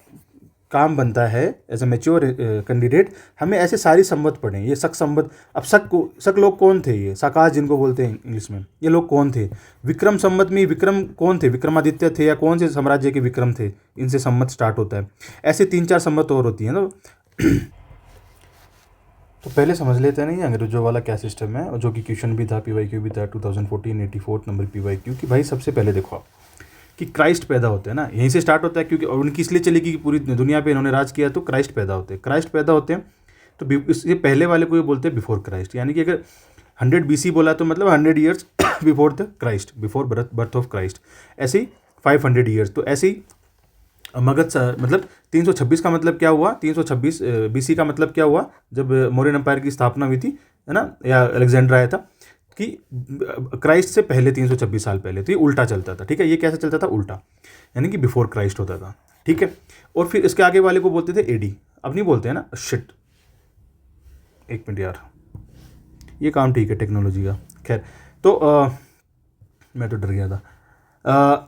काम बनता है एज ए मैच्योर कैंडिडेट, हमें ऐसे सारी संवत पढ़ें। ये शक संवत, अब शक लोग कौन थे, ये शाकाश जिनको बोलते हैं इंग्लिश में, ये लोग कौन थे। विक्रम संवत में विक्रम कौन थे, विक्रमादित्य थे या कौन से साम्राज्य के विक्रम थे, इनसे संवत स्टार्ट होता है। ऐसे 3-4 संवत और होती हैं। तो पहले समझ लेते हैं नहीं अंग्रेजों वाला क्या सिस्टम है, और जो कि क्वेश्चन भी था, पीवाईक्यू भी था 2014 84 नंबर पीवाईक्यू की। भाई सबसे पहले देखो आप कि क्राइस्ट पैदा होते हैं ना, यहीं से स्टार्ट होता है, क्योंकि और उनकी इसलिए चलेगी कि पूरी दुनिया पे इन्होंने राज किया, तो क्राइस्ट पैदा होते हैं। क्राइस्ट पैदा होते हैं तो इससे पहले वाले को ये बोलते हैं बिफोर क्राइस्ट, यानी कि अगर 100 BC बोला तो मतलब 100 years before the Christ, before birth of Christ. ऐसे ही 500 ईयर्स, तो ऐसे ही मगध मतलब 326 का मतलब क्या हुआ, 326 BC का मतलब क्या हुआ, जब मौर्यन एम्पायर की स्थापना हुई थी, है ना, या अलेक्जेंडर आया था, कि क्राइस्ट से पहले 326 साल पहले। तो ये उल्टा चलता था, ठीक है। ये कैसे चलता था, उल्टा, यानी कि बिफोर क्राइस्ट होता था, ठीक है। और फिर इसके आगे वाले को बोलते थे एडी। अब नहीं बोलते हैं ना, शिट, एक मिनट यार, ये काम ठीक है टेक्नोलॉजी का, खैर। तो मैं तो डर गया था।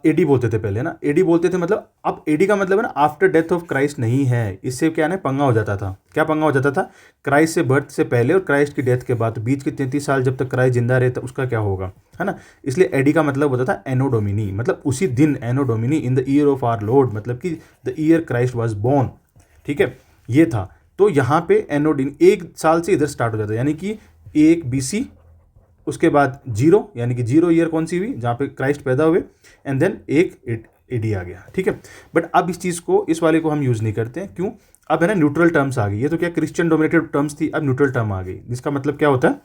एडी बोलते थे पहले ना, एडी बोलते थे, मतलब अब एडी का मतलब है ना आफ्टर डेथ ऑफ क्राइस्ट नहीं है। इससे क्या है, पंगा हो जाता था। क्या पंगा हो जाता था, क्राइस्ट से बर्थ से पहले और क्राइस्ट की डेथ के बाद, बीच के 33 साल जब तक क्राइस्ट जिंदा रहता उसका क्या होगा, है ना। इसलिए एडी का मतलब होता था एनो डोमिनी, मतलब उसी दिन, anno domini in the year of our lord, मतलब कि the year Christ was born, ठीक है, ये था। तो यहाँ पे एनोडिन 1 साल से इधर स्टार्ट हो जाता है, यानी कि 1 BC, उसके बाद 0, यानी कि 0 ईयर कौन सी हुई, जहाँ पे क्राइस्ट पैदा हुए, एंड देन एक एडी आ गया, ठीक है। बट अब इस चीज़ को, इस वाले को हम यूज़ नहीं करते हैं, क्यों, अब है ना न्यूट्रल टर्म्स आ गई। ये तो क्या क्रिश्चियन डोमिनेटेड टर्म्स थी, अब न्यूट्रल टर्म आ गई, जिसका मतलब क्या होता है,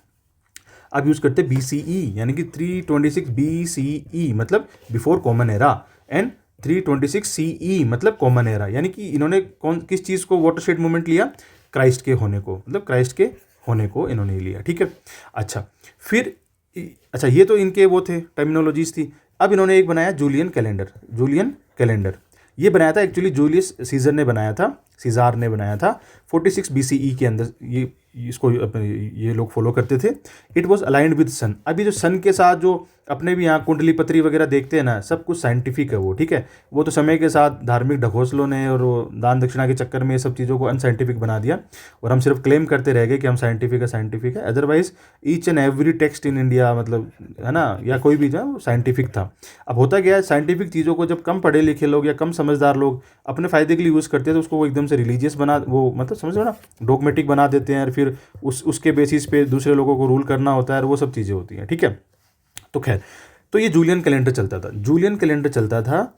अब यूज़ करते हैं BCE, यानी कि 326 BCE मतलब before common era, and 326 CE मतलब कॉमन एरा। यानी कि इन्होंने किस चीज़ को वाटरशेड मूवमेंट लिया, क्राइस्ट के होने को, मतलब क्राइस्ट के होने को इन्होंने लिया, ठीक है। अच्छा, फिर अच्छा, ये तो इनके वो थे, टर्मिनोलॉजीज थी। अब इन्होंने एक बनाया जूलियन कैलेंडर। ये बनाया था एक्चुअली जूलियस सीजर ने बनाया था, सीजार ने बनाया था 46 BCE के अंदर। ये इसको ये लोग फॉलो करते थे। इट वॉज अलाइंड विद सन। अभी जो सन के साथ जो अपने भी यहाँ कुंडली पत्री वगैरह देखते हैं ना, सब कुछ साइंटिफिक है वो, ठीक है। वो तो समय के साथ धार्मिक ढकोसलों ने और दान दक्षिणा के चक्कर में ये सब चीज़ों को अनसाइंटिफिक बना दिया, और हम सिर्फ क्लेम करते रह गए कि हम साइंटिफिक है। Otherwise each and every text in India, मतलब है ना, या कोई भी जो है वो साइंटिफिक था। अब होता क्या है, साइंटिफिक चीज़ों को जब कम पढ़े लिखे लोग या कम समझदार लोग अपने फ़ायदे के लिए यूज़ करते हैं, तो उसको वो एकदम से रिलीजियस बना, वो मतलब समझ लो ना, डॉगमेटिक बना देते हैं, और फिर उसके बेसिस पे दूसरे लोगों को रूल करना होता है, और वो सब चीज़ें होती हैं, ठीक है। तो खैर, तो ये जूलियन कैलेंडर चलता था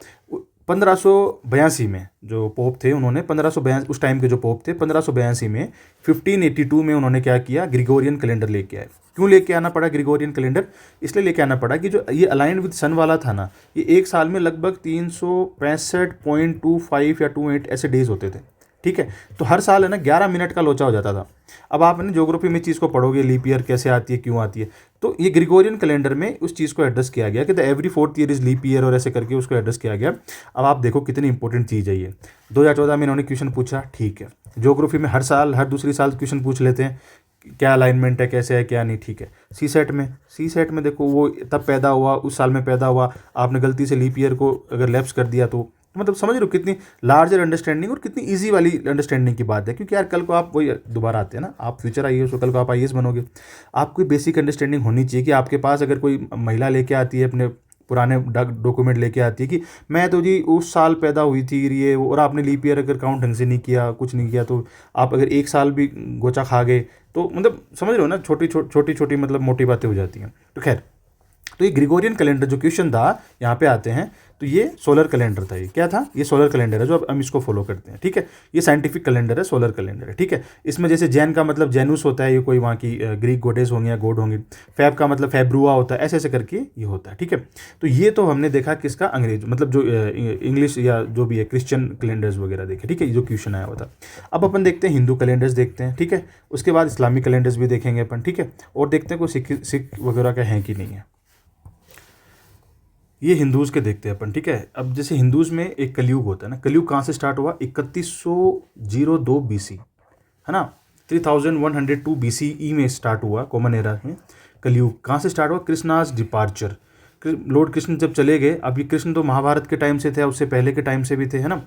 1582 में। जो पोप थे उन्होंने 1582, उस टाइम के जो पोप थे 1582 में, 1582 में उन्होंने क्या किया, ग्रिगोरियन कैलेंडर लेके आए। क्यों लेके आना पड़ा ग्रिगोरियन कैलेंडर, इसलिए लेके आना पड़ा कि जो ये अलाइंड विद सन वाला था ना, ये एक साल में लगभग 365.25 या 28 ऐसे डेज होते थे, ठीक है। तो हर साल है ना 11 मिनट का लोचा हो जाता था। अब आप ना ज्योग्राफी में चीज़ को पढ़ोगे, लीप ईयर कैसे आती है, क्यों आती है, तो ये ग्रिगोरियन कैलेंडर में उस चीज़ को एड्रेस किया गया कि the every 4th year is leap year, और ऐसे करके उसको एड्रेस किया गया। अब आप देखो कितनी इंपॉर्टेंट चीज़ है ये। 2014 में इन्होंने क्वेश्चन पूछा, ठीक है। ज्योग्राफी में हर साल, हर दूसरी साल क्वेश्चन पूछ लेते हैं, क्या अलाइनमेंट है, कैसे है, क्या नहीं, ठीक है। सी सेट में देखो, वो तब पैदा हुआ, उस साल में पैदा हुआ, आपने गलती से लीप ईयर को अगर लैप्स कर दिया, तो मतलब समझ रहे हो कितनी लार्जर अंडरस्टैंडिंग और कितनी इजी वाली अंडरस्टैंडिंग की बात है। क्योंकि यार कल को आप वही दोबारा आते हैं ना, आप फ्यूचर IAS हो, कल को आप IAS बनोगे, आपको बेसिक अंडरस्टैंडिंग होनी चाहिए कि आपके पास अगर कोई महिला लेके आती है अपने पुराने डॉक्यूमेंट लेके आती है कि मैं तो जी उस साल पैदा हुई थी ये और आपने लीप ईयर अगर काउंट ढंग से नहीं किया, कुछ नहीं किया, तो आप अगर एक साल भी गोचा खा गए तो मतलब समझ रहे हो ना, छोटी छोटी मतलब मोटी बातें हो जाती हैं। तो खैर, तो ये ग्रिगोरियन कैलेंडर जो क्वेश्चन था यहाँ पे आते हैं, तो ये सोलर कैलेंडर था। ये क्या था? ये सोलर कैलेंडर है जो अब हम इसको फॉलो करते हैं, ठीक है। ये साइंटिफिक कैलेंडर है, सोलर कैलेंडर है, ठीक है। इसमें जैसे जैन का मतलब जेनुस होता है, ये कोई वहाँ की ग्रीक गोडेस होंगे या गॉड होंगे। फैब का मतलब फैब्रुआ होता है, ऐसे ऐसे करके ये होता है, ठीक है। तो ये तो हमने देखा किसका, अंग्रेज मतलब जो इंग्लिश या जो भी है क्रिश्चियन कैलेंडर्स वगैरह देखे, ठीक है, जो क्वेश्चन आया हुआ था। अब अपन देखते हैं हिंदू कैलेंडर्स देखते हैं, ठीक है। उसके बाद इस्लामिक कैलेंडर्स भी देखेंगे अपन, ठीक है। और देखते हैं कोई सिख वगैरह का है कि नहीं है। ये हिंदूज़ के देखते हैं अपन, ठीक है। अब जैसे हिंदूज़ में एक कलयुग होता है ना, कलयुग कहाँ से स्टार्ट हुआ? 3102 BC, है ना। 3102 BCE में स्टार्ट हुआ, कॉमन एरा में। कलयुग कहाँ से स्टार्ट हुआ? कृष्णाज डिपार्चर, लॉर्ड कृष्ण जब चले गए। अब ये कृष्ण तो महाभारत के टाइम से थे, उससे पहले के टाइम से भी थे, है ना।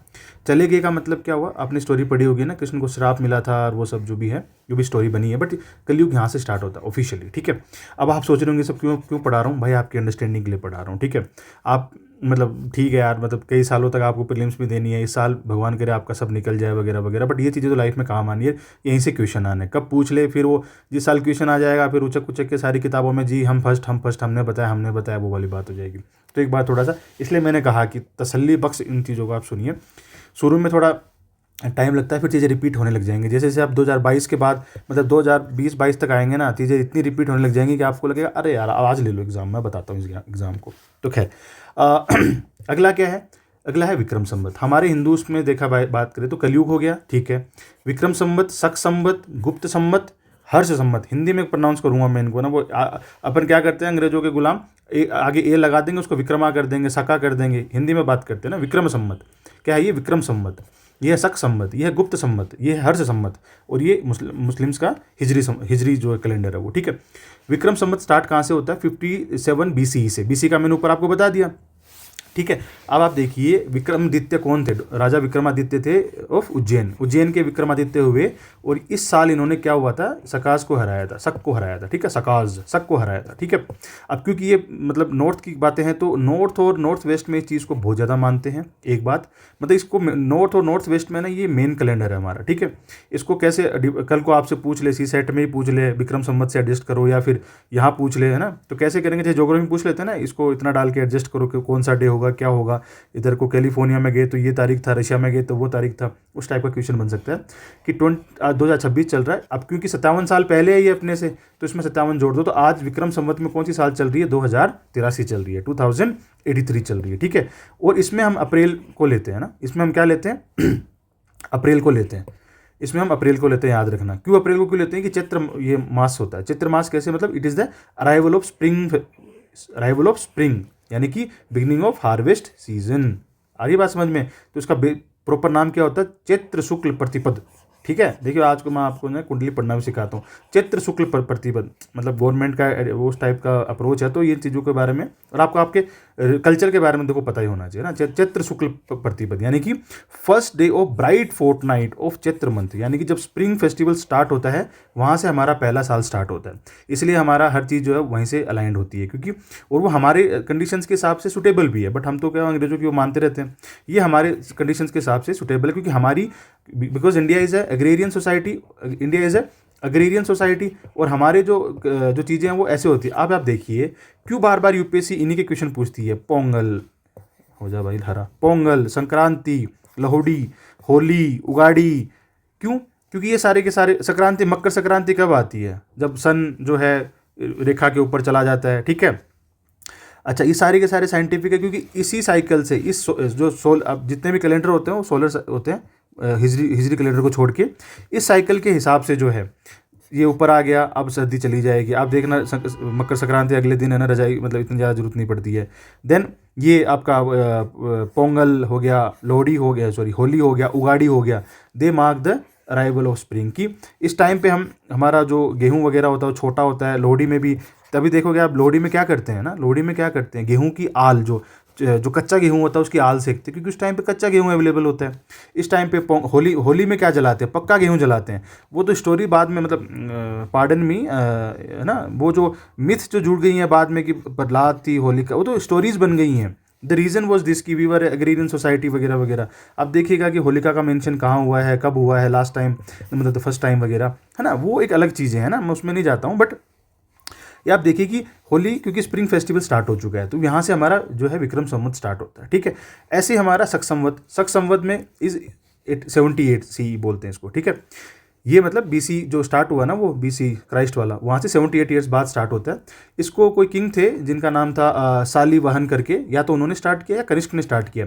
चले गए का मतलब क्या हुआ? आपने स्टोरी पढ़ी होगी ना, कृष्ण को श्राप मिला था और वो सब जो भी है, जो भी स्टोरी बनी है। बट कलयुग यहाँ से स्टार्ट होता है ऑफिशियली, ठीक है। अब आप सोच रहे होंगे सब क्यों क्यों पढ़ा रहा हूँ भाई? आपकी अंडरस्टैंडिंग के लिए पढ़ा रहा हूँ, ठीक है। आप मतलब ठीक है यार, मतलब कई सालों तक आपको प्रीलिम्स भी देनी है, इस साल भगवान करे आपका सब निकल जाए वगैरह वगैरह। बट ये चीज़ें तो लाइफ में काम आनी है, यहीं से क्वेश्चन आने, कब पूछ ले फिर वो जिस साल क्वेश्चन आ जाएगा फिर उचक उचक के सारी किताबों में जी हम फर्स्ट हमने बताया वो वाली बात हो जाएगी। तो एक बार थोड़ा सा इसलिए मैंने कहा कि तसल्ली बख्श इन चीज़ों को आप सुनिए। शुरू में थोड़ा टाइम लगता है, फिर चीज़ें रिपीट होने लग जाएंगी। जैसे जैसे आप 2022 के बाद मतलब 2020-22 तक आएंगे ना, चीज़ें इतनी रिपीट होने लग जाएंगी कि आपको लगेगा अरे यार आज ले लो एग्ज़ाम, मैं बताता हूँ इस एग्ज़ाम को। तो खैर अगला क्या है? अगला है विक्रम संवत। हमारे हिंदूज में देखा बात करें तो कलयुग हो गया, ठीक है। विक्रम संवत, शक संवत, गुप्त संवत, हर्ष संवत। हिंदी में प्रोनाउंस करूँगा मैं इनको ना, वो अपन क्या करते हैं अंग्रेजों के गुलाम, आगे ए लगा देंगे, उसको विक्रमा कर देंगे, सका कर देंगे। हिंदी में बात करते हैं ना, विक्रम संवत। क्या है ये? विक्रम संवत। ये है शक संवत, ये है गुप्त संवत, ये है हर्ष संवत, और ये मुस्लिम्स का हिजरी जो कैलेंडर है वो, ठीक है। विक्रम संवत स्टार्ट कहाँ से होता है? 57 BCE से। BC का मैंने ऊपर आपको बता दिया, ठीक है। अब आप देखिए विक्रमादित्य कौन थे? राजा विक्रमादित्य थे ऑफ उज्जैन के विक्रमादित्य हुए। और इस साल इन्होंने क्या हुआ था? शक को हराया था, ठीक है। शक को हराया था, ठीक है। अब क्योंकि ये मतलब नॉर्थ की बातें हैं तो नॉर्थ और नॉर्थ वेस्ट में इस चीज़ को बहुत ज़्यादा मानते हैं। एक बात मतलब इसको नॉर्थ और नॉर्थ वेस्ट में ना ये मेन कैलेंडर है हमारा, ठीक है। इसको कैसे कल को आपसे पूछ ले, सी सेट में ही पूछ ले विक्रम संवत से एडजस्ट करो, या फिर यहाँ पूछ ले, है ना। तो कैसे करेंगे? जैसे ज्योग्राफी में पूछ लेते हैं ना, इसको इतना डाल के एडजस्ट करो कि कौन सा डे होगा, क्या होगा। इधर को कैलिफोर्निया में गए तो ये तारीख था, रशिया में गए तो वो तारीख था। उस टाइप का क्वेश्चन बन सकता है कि 2026 चल रहा है। अब क्योंकि 57 साल पहले है ये अपने से, तो इसमें 57 जोड़ दो, तो आज विक्रम संवत में कौन सी साल चल रही है? 2083 चल रही है, 2083 चल रही है, ठीक है। और इसमें हम अप्रैल को लेते हैं ना, इसमें हम क्या लेते हैं? अप्रैल को लेते हैं। इसमें हम अप्रैल को लेते हैं, याद रखना। क्यों अप्रैल को क्यों लेते हैं? कि चैत्र ये मास होता है। चैत्र मास कैसे? मतलब it is the arrival of spring, यानी कि बिगिनिंग ऑफ हार्वेस्ट सीजन। आ रही बात समझ में? तो इसका प्रॉपर नाम क्या होता है? चैत्र शुक्ल प्रतिपद, ठीक है। देखिए आज को मैं आपको ना कुंडली पढ़ना भी सिखाता हूँ। चैत्र शुक्ल प्रतिपद मतलब गवर्नमेंट का वो उस टाइप का अप्रोच है। तो ये चीज़ों के बारे में और आपको आपके कल्चर के बारे में देखो पता ही होना चाहिए ना। चैत्र शुक्ल प्रतिपद यानी कि first day of bright fortnight of Chaitra month, यानी कि जब स्प्रिंग फेस्टिवल स्टार्ट होता है वहाँ से हमारा पहला साल स्टार्ट होता है। इसलिए हमारा हर चीज़ जो है वहीं से अलाइंड होती है, क्योंकि और वो हमारे कंडीशंस के हिसाब से सुटेबल भी है। बट हम तो क्या अंग्रेजों की वो मानते रहते हैं, ये हमारे कंडीशंस के हिसाब से सुटेबल है, क्योंकि हमारी because India is a agrarian society, और हमारे जो चीज़ें हैं वो ऐसे होती है। अब आप देखिए क्यों बार बार यूपीएससी इन्हीं के क्वेश्चन पूछती है। पोंगल हो जा भाई हरा, पोंगल, संक्रांति, लोहड़ी, होली, उगाड़ी। क्यों? क्योंकि ये सारे के सारे संक्रांति, मकर संक्रांति कब आती है? जब सन जो है रेखा के ऊपर चला जाता है, ठीक है। अच्छा, ये सारे के सारे साइंटिफिक है, क्योंकि इसी साइकिल से इस जो अब जितने भी कैलेंडर होते हैं वो सोलर होते हैं, हिजरी कैलेंडर को छोड़ के। इस साइकिल के हिसाब से जो है ये ऊपर आ गया। अब सर्दी चली जाएगी। आप देखना मकर संक्रांति अगले दिन है ना, रजाई मतलब इतनी ज़्यादा जरूरत नहीं पड़ती है। देन ये आपका पोंगल हो गया, लोहड़ी हो गया, सॉरी होली हो गया, उगाड़ी हो गया। They mark the arrival of spring की। इस टाइम पे हमारा जो गेहूं वगैरह होता है वो छोटा होता है। लोहड़ी में भी तभी देखोगे आप, लोहड़ी में क्या करते हैं ना, लोहड़ी में क्या करते हैं, गेहूं की आल जो जो कच्चा गेहूँ होता है उसकी आल सेकते, क्योंकि उस टाइम पे कच्चा गेहूँ अवेलेबल होता है। इस टाइम पे होली में क्या जलाते हैं, पक्का गेहूँ जलाते हैं। वो तो स्टोरी बाद में, मतलब पार्डन मी, है ना, वो जो मिथ्स जो जुड़ गई हैं बाद में कि प्रहलाद थी होली का, वो तो स्टोरीज बन गई हैं। द रीज़न वॉज दिस कि वी वर एग्रीरियन सोसाइटी वगैरह वगैरह। अब देखिएगा कि होलिका का मेंशन कहाँ हुआ है, कब हुआ है लास्ट टाइम, मतलब फर्स्ट टाइम वगैरह, है ना, वो एक अलग चीज़ें हैं ना, मैं उसमें नहीं जाता हूँ। बट ये आप देखिए कि होली, क्योंकि स्प्रिंग फेस्टिवल स्टार्ट हो चुका है, तो यहाँ से हमारा जो है विक्रम संवत स्टार्ट होता है, ठीक है। ऐसे हमारा शक संवत में इज 78 सी बोलते हैं इसको, ठीक है। ये मतलब बीसी जो स्टार्ट हुआ ना, वो बीसी क्राइस्ट वाला, वहाँ से 78 ईयर्स बाद स्टार्ट होता है। इसको कोई किंग थे जिनका नाम था साली वाहन करके, या तो उन्होंने स्टार्ट किया या कनिष्क ने स्टार्ट किया।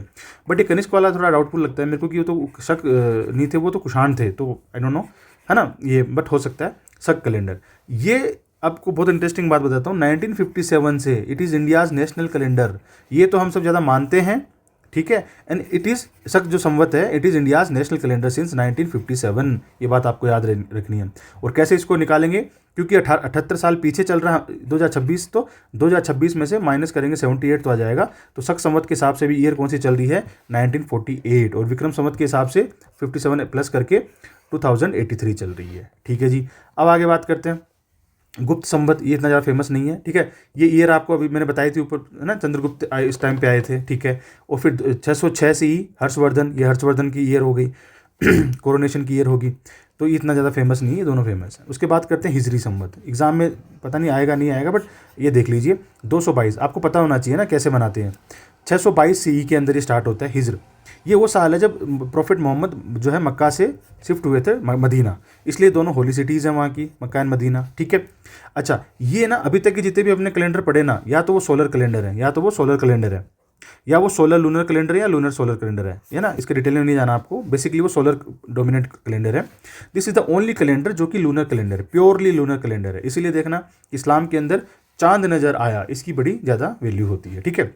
बट ये कनिष्क वाला थोड़ा डाउटफुल लगता है मेरे को, कि वो तो शक नहीं थे, वो तो कुषाण थे, तो आई डोंट नो, है ना ये, बट हो सकता है शक कैलेंडर। ये आपको बहुत इंटरेस्टिंग बात बताता हूँ, 1957 से it is India's national calendar. ये तो हम सब ज़्यादा मानते हैं, ठीक है। एंड इट इज़ शक जो संवत है, it is India's national calendar since 1957। ये बात आपको याद रखनी है। और कैसे इसको निकालेंगे, क्योंकि 78 साल पीछे चल रहा है 2026, तो 2026 में से माइनस करेंगे 78 तो आ जाएगा। तो शक संवत के हिसाब से भी ईयर कौन सी चल रही है, 1948, और विक्रम संवत के हिसाब से 57 प्लस करके 2083 चल रही है, ठीक है जी। अब आगे बात करते हैं गुप्त संवत। ये इतना ज़्यादा फेमस नहीं है, ठीक है। ये ईयर आपको अभी मैंने बताई थी ऊपर, है ना, चंद्रगुप्त इस टाइम पे आए थे, ठीक है। और फिर 606 से ही हर्षवर्धन, ये हर्षवर्धन की ईयर हो गई, कोरोनेशन की ईयर होगी। तो ये इतना ज़्यादा फेमस नहीं है, ये दोनों फेमस है। उसके बाद करते हैं हिजरी संवत। एग्जाम में पता नहीं आएगा नहीं आएगा, बट ये देख लीजिए 222 आपको पता होना चाहिए ना कैसे बनाते हैं। 622 सीई के अंदर ये स्टार्ट होता है हिजर। ये वो साल है जब प्रॉफिट मोहम्मद जो है मक्का से शिफ्ट हुए थे मदीना, इसलिए दोनों होली सिटीज़ हैं वहाँ की, मक्का एंड मदीना, ठीक है। अच्छा, ये ना अभी तक के जितने भी अपने कैलेंडर पढ़े ना, या तो वो सोलर कैलेंडर है, या तो वो सोलर कैलेंडर है, या वो सोलर लूनर कैलेंडर है, या लूनर सोलर कैलेंडर है ना। इसके डिटेल में नहीं जाना आपको, बेसिकली वो सोलर डोमिनेंट कैलेंडर है। This is the only calendar जो कि लूनर कैलेंडर है, प्योरली लूनर कैलेंडर है। इसीलिए देखना इस्लाम के अंदर चांद नज़र आया, इसकी बड़ी ज़्यादा वैल्यू होती है, ठीक है।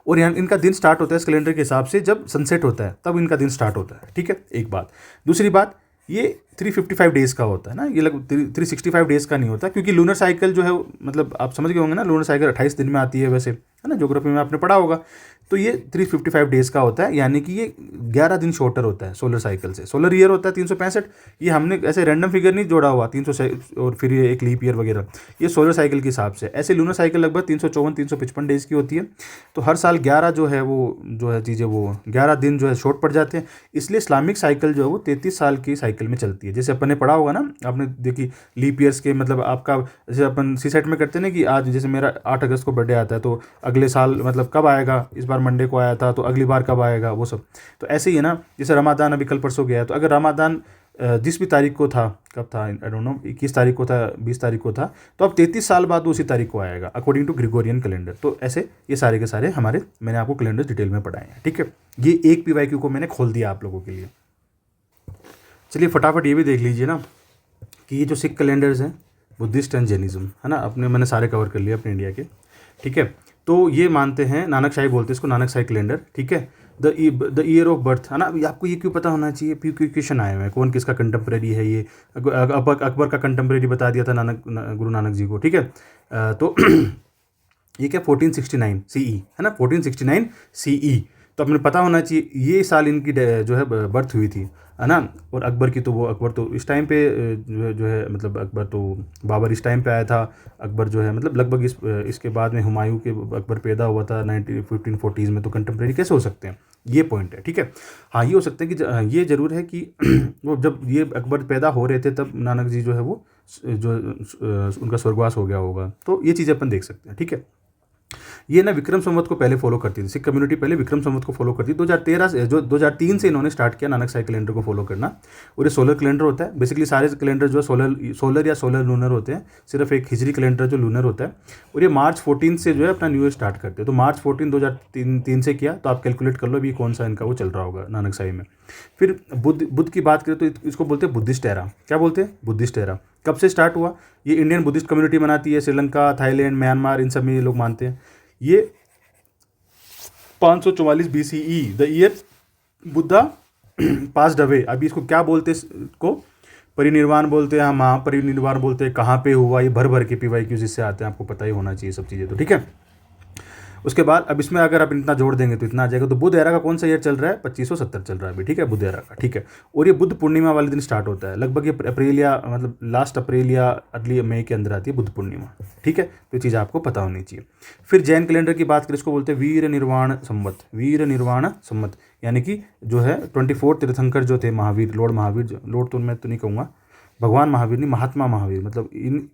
और यहाँ इनका दिन स्टार्ट होता है इस कैलेंडर के हिसाब से जब सनसेट होता है, तब इनका दिन स्टार्ट होता है, ठीक है। एक बात। दूसरी बात, ये 355 डेज़ का होता है ना, ये लगभग 365 डेज़ का नहीं होता, क्योंकि लूनर साइकिल जो है, मतलब आप समझ गए होंगे ना, लूनर साइकिल 28 दिन में आती है वैसे, है ना, ज्योग्राफी में आपने पढ़ा होगा। तो ये 355 डेज़ का होता है, यानी कि ये 11 दिन शॉर्टर होता है सोलर साइकिल से। सोलर ईयर होता है 365, ये हमने ऐसे रैंडम फिगर नहीं जोड़ा हुआ 300 और फिर ये एक लीप ईयर वगैरह, ये सोलर साइकिल के हिसाब से। ऐसे लूनर साइकिल लगभग 354-355 डेज़ की होती है। तो हर साल 11 जो है वो जो है चीज़ें, वो 11 दिन जो है शॉर्ट पड़ जाते हैं। इसलिए इस्लामिक साइकिल जो है वो 33 साल की साइकिल में चलती है। जैसे अपन ने पढ़ा होगा ना, आपने देखी लीप ईयर्स के, मतलब आपका जैसे अपन सी सेट में करते हैं ना, कि आज जैसे मेरा 8 अगस्त को बर्थडे आता है, तो अगले साल मतलब कब आएगा, इस बार मंडे को आया था तो अगली बार कब आएगा, वो सब। तो ऐसे ही है ना, जैसे रमादान अभी कल परसों गया, तो अगर रमादान जिस भी तारीख को था, कब था आई डोंट नो, 21 तारीख को था, 20 तारीख को था, तो अब 33 साल बाद उसी तारीख को आएगा अकॉर्डिंग टू ग्रिगोरियन कैलेंडर। तो ऐसे ये सारे के सारे हमारे, मैंने आपको कैलेंडर डिटेल में पढ़ाए हैं, ठीक है। ये एक PYQ को मैंने खोल दिया आप लोगों के लिए। चलिए फटाफट ये भी देख लीजिए ना, कि ये जो सिख कैलेंडर्स हैं, बुद्धिस्ट एंड जैनिज्म, है ना, अपने मैंने सारे कवर कर लिए अपने इंडिया के, ठीक है। तो ये मानते हैं, नानक शाही बोलते हैं इसको, नानक शाही कैलेंडर, ठीक है। द ईयर ऑफ बर्थ, है ना। आपको ये क्यों पता होना चाहिए, क्वेश्चन आए हुए हैं, कौन किसका कंटेम्प्रेरी है। ये अकबर का कंटेम्प्रेरी बता दिया था गुरु नानक जी को, ठीक है। तो ये क्या 1469 CE, है ना, 1469 CE। तो अपने पता होना चाहिए ये साल इनकी जो है बर्थ हुई थी, है ना। और अकबर की तो वो, अकबर तो इस टाइम पे जो है, मतलब अकबर तो, बाबर इस टाइम पे आया था, अकबर जो है मतलब लगभग इसके बाद में हुमायूं के अकबर पैदा हुआ था 1540s में, तो कंटेम्प्रेरी कैसे हो सकते हैं, ये पॉइंट है, ठीक है। हाँ, ये हो सकता है कि ये ज़रूर है कि वो जब ये अकबर पैदा हो रहे थे तब नानक जी जो है वो जो उनका स्वर्गवास हो गया होगा। तो ये चीज़ें अपन देख सकते हैं, ठीक है। ये ना विक्रम संवत को पहले फॉलो करती थी, सिख कम्युनिटी पहले विक्रम संवत को फॉलो करती थी। 2013 से, जो 2003 से इन्होंने स्टार्ट किया नानक शाही कैलेंडर को फॉलो करना। और ये सोलर कैलेंडर होता है, बेसिकली सारे कैलेंडर जो है सोलर या सोलर लूनर होते हैं, सिर्फ एक हिजरी कैलेंडर जो लूनर होता है। और ये मार्च 14 से जो है अपना न्यू ईयर स्टार्ट करते हैं। तो मार्च 14 2003 से किया, तो आप कैलकुलेट कर लो अभी कौन सा इनका वो चल रहा होगा नानक शाही में। फिर बुद्ध की बात करें तो इसको बोलते हैं बुद्धिस्ट एरा। क्या बोलते हैं, बुद्धिस्ट एरा। कब से स्टार्ट हुआ, ये इंडियन बुद्धिस्ट कम्युनिटी मनाती है, श्रीलंका, थाईलैंड, म्यांमार, इन सब में ये लोग मानते हैं। ये 544 BCE, the year Buddha passed away. अभी इसको क्या बोलते हैं, इसको परिनिर्वाण बोलते हैं, महापरिनिर्वाण बोलते हैं। कहाँ पे हुआ, ये भर भर के PYQ जिससे आते हैं, आपको पता ही होना चाहिए सब चीज़ें, तो ठीक है। उसके बाद अब इसमें अगर आप इतना जोड़ देंगे तो इतना आ जाएगा। तो बुध एरा का कौन सा ईयर चल रहा है? 2570 चल रहा है अभी, ठीक है, बुध एरा का, ठीक है। और ये बुध पूर्णिमा वाले दिन स्टार्ट होता है, लगभग ये अप्रैल या मतलब लास्ट अप्रैल या अर्ली मई के अंदर आती है बुध पूर्णिमा, ठीक है। तो ये चीज़ आपको पता होनी चाहिए। फिर जैन कैलेंडर की बात करें, इसको बोलते हैं वीर निर्वाण संवत, वीर निर्वाण संवत, यानी कि जो है 24 तीर्थंकर जो थे महावीर, लॉर्ड महावीर, लॉर्ड तो मैं तो नहीं कहूँगा, भगवान महावीर नहीं, महात्मा महावीर, मतलब इन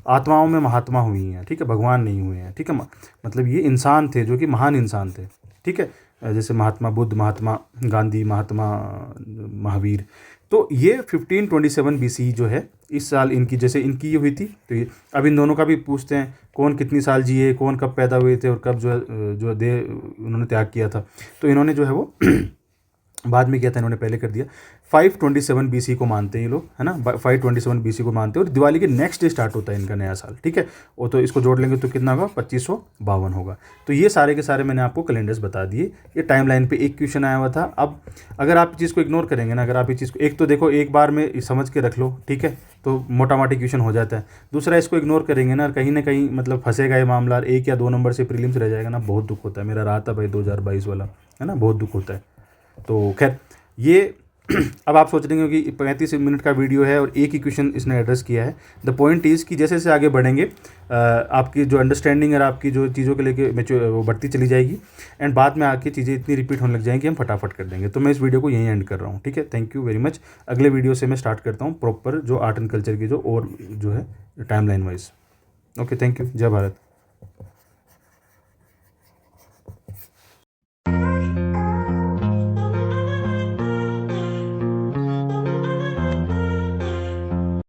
आत्माओं में महात्मा हुई हैं, ठीक है, भगवान नहीं हुए हैं, ठीक है। मतलब ये इंसान थे जो कि महान इंसान थे, ठीक है, जैसे महात्मा बुद्ध, महात्मा गांधी, महात्मा महावीर। तो ये 1527 BC जो है इस साल इनकी, जैसे इनकी ये हुई थी, तो ये अब इन दोनों का भी पूछते हैं कौन कितनी साल जिए, कौन कब पैदा हुए थे और कब जो है जो देह उन्होंने त्याग किया था। तो इन्होंने जो है वो बाद में किया था, इन्होंने पहले कर दिया। 527 BC को मानते हैं ये लोग, है ना, 527 BC को मानते हैं, और दिवाली के नेक्स्ट डे स्टार्ट होता है इनका नया साल, ठीक है। और तो इसको जोड़ लेंगे तो कितना होगा? 2552 होगा। तो ये सारे के सारे मैंने आपको कैलेंडर्स बता दिए। ये टाइमलाइन पे एक क्वेश्चन आया हुआ था। अब अगर आप चीज़ को इग्नोर करेंगे ना, अगर आप ये चीज़ को, एक तो देखो एक बार में समझ के रख लो, ठीक है, तो मोटा मोटी क्वेश्चन हो जाता है। दूसरा, इसको इग्नोर करेंगे ना कहीं मतलब फंसेगा ये मामला, 1 या 2 नंबर से प्रीलिम्स रह जाएगा ना, बहुत दुख होता है। मेरा रहा था भाई 2022 वाला, है ना, बहुत दुख होता है। तो खैर ये अब आप सोच रहे हो कि 35 मिनट का वीडियो है और एक ही क्वेश्चन इसने एड्रेस किया है। द पॉइंट इज़ कि जैसे जैसे आगे बढ़ेंगे आपकी जो अंडरस्टैंडिंग और आपकी जो चीज़ों के लेके वो बढ़ती चली जाएगी, एंड बाद में आके चीज़ें इतनी रिपीट होने लग जाएंगी कि हम फटाफट कर देंगे। तो मैं इस वीडियो को यहीं एंड कर रहा हूँ, ठीक है। Thank you very much. अगले वीडियो से मैं स्टार्ट करता हूँ प्रॉपर जो आर्ट एंड कल्चर की जो और जो है timeline wise. Okay, thank you. जय भारत।